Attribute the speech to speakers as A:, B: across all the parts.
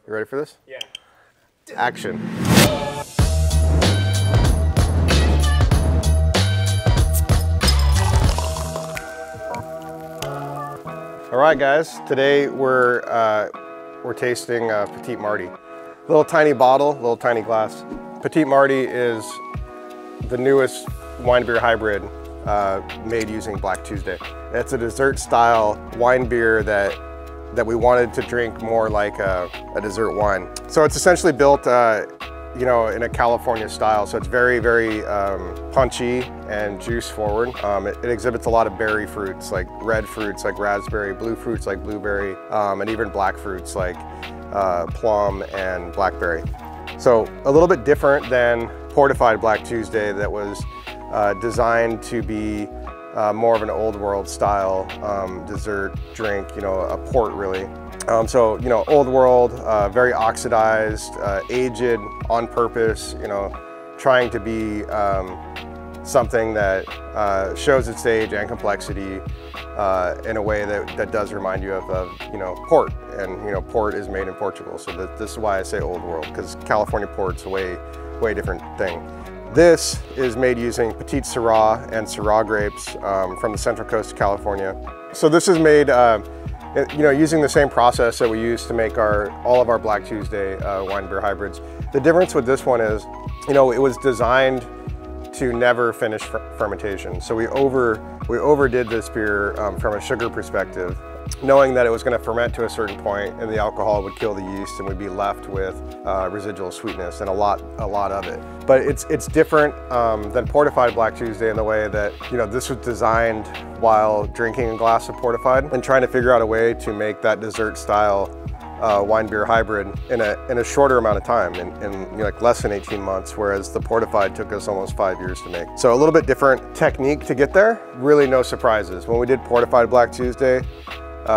A: You ready for this?
B: Yeah.
A: Action. All right, guys. Today we're tasting Petit Mardi. Little tiny bottle, little tiny glass. Petit Mardi is the newest wine beer hybrid made using Black Tuesday. It's a dessert style wine beer that we wanted to drink more like a dessert wine. So it's essentially built you know, in a California style. So it's very, very punchy and juice forward. It exhibits a lot of berry fruits, like red fruits like raspberry, blue fruits like blueberry, and even black fruits like plum and blackberry. So a little bit different than Portified Black Tuesday that was designed to be more of an old world style dessert drink, you know, a port really. So, you know, old world, very oxidized, aged on purpose, you know, trying to be something that shows its age and complexity in a way that does remind you of, you know, port. And, you know, port is made in Portugal. So this is why I say old world, because California port's a way different thing. This is made using Petite Sirah and Syrah grapes from the central coast of California. So this is made, you know, using the same process that we use to make all of our Black Tuesday wine beer hybrids. The difference with this one is, you know, it was designed to never finish fermentation. So we overdid this beer from a sugar perspective, knowing that it was going to ferment to a certain point and the alcohol would kill the yeast and we'd be left with residual sweetness and a lot of it. But it's different than Portified Black Tuesday in the way that, you know, this was designed while drinking a glass of Portified and trying to figure out a way to make that dessert style wine beer hybrid in a shorter amount of time, in you know, like less than 18 months, whereas the Portified took us almost 5 years to make. So a little bit different technique to get there. Really no surprises. When we did Portified Black Tuesday,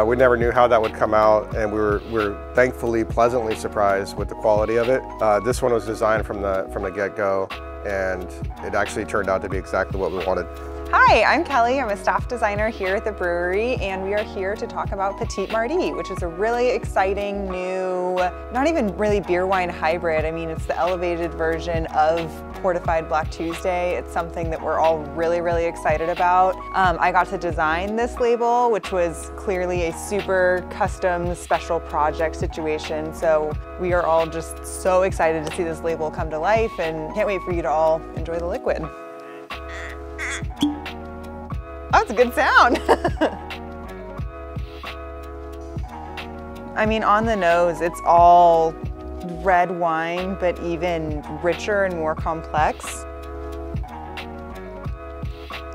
A: we never knew how that would come out, and we were thankfully pleasantly surprised with the quality of it. This one was designed from the get-go, and it actually turned out to be exactly what we wanted.
C: Hi, I'm Kelly. I'm a staff designer here at the brewery, and we are here to talk about Petit Mardi, which is a really exciting new, not even really beer wine hybrid. I mean, it's the elevated version of Portified Black Tuesday. It's something that we're all really, really excited about. I got to design this label, which was clearly a super custom special project situation. So we are all just so excited to see this label come to life and can't wait for you to all enjoy the liquid. Oh, it's a good sound. I mean, on the nose, it's all red wine, but even richer and more complex.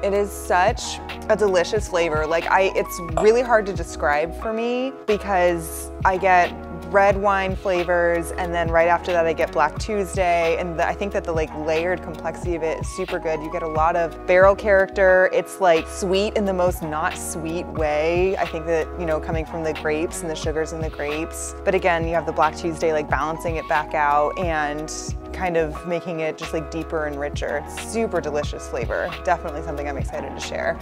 C: It is such a delicious flavor. Like it's really hard to describe for me because I get red wine flavors, and then right after that I get Black Tuesday, and I think that the like layered complexity of it is super good. You get a lot of barrel character. It's like sweet in the most not sweet way. I think that, you know, coming from the grapes and the sugars in the grapes. But again, you have the Black Tuesday like balancing it back out and kind of making it just like deeper and richer. It's super delicious flavor. Definitely something I'm excited to share.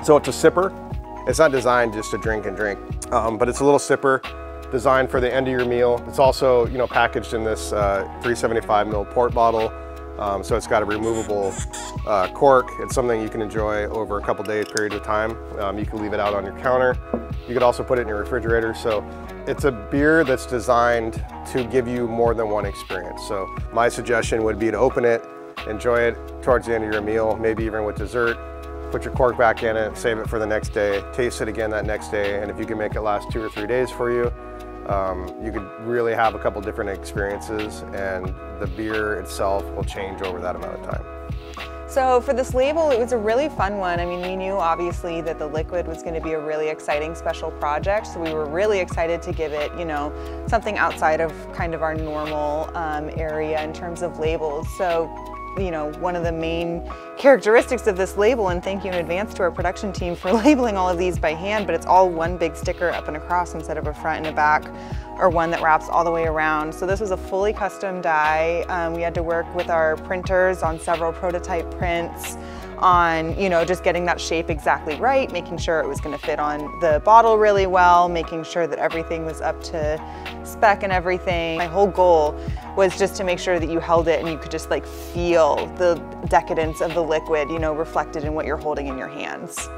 A: So it's a sipper. It's not designed just to drink and drink, but it's a little sipper designed for the end of your meal. It's also, you know, packaged in this 375 ml port bottle, so it's got a removable cork. It's something you can enjoy over a couple day period of time. You can leave it out on your counter. You could also put it in your refrigerator. So it's a beer that's designed to give you more than one experience. So my suggestion would be to open it, enjoy it towards the end of your meal, maybe even with dessert. Put your cork back in it, save it for the next day, taste it again that next day, and if you can make it last 2 or 3 days for you, you could really have a couple different experiences, and the beer itself will change over that amount of time.
C: So for this label, it was a really fun one. I mean, we knew obviously that the liquid was going to be a really exciting special project, so we were really excited to give it, you know, something outside of kind of our normal area in terms of labels. So, you know, one of the main characteristics of this label, and thank you in advance to our production team for labeling all of these by hand, but it's all one big sticker up and across instead of a front and a back, or one that wraps all the way around. So this was a fully custom die. We had to work with our printers on several prototype prints on, you know, just getting that shape exactly right, making sure it was gonna fit on the bottle really well, making sure that everything was up to spec and everything. My whole goal was just to make sure that you held it and you could just like feel the decadence of the liquid, you know, reflected in what you're holding in your hands.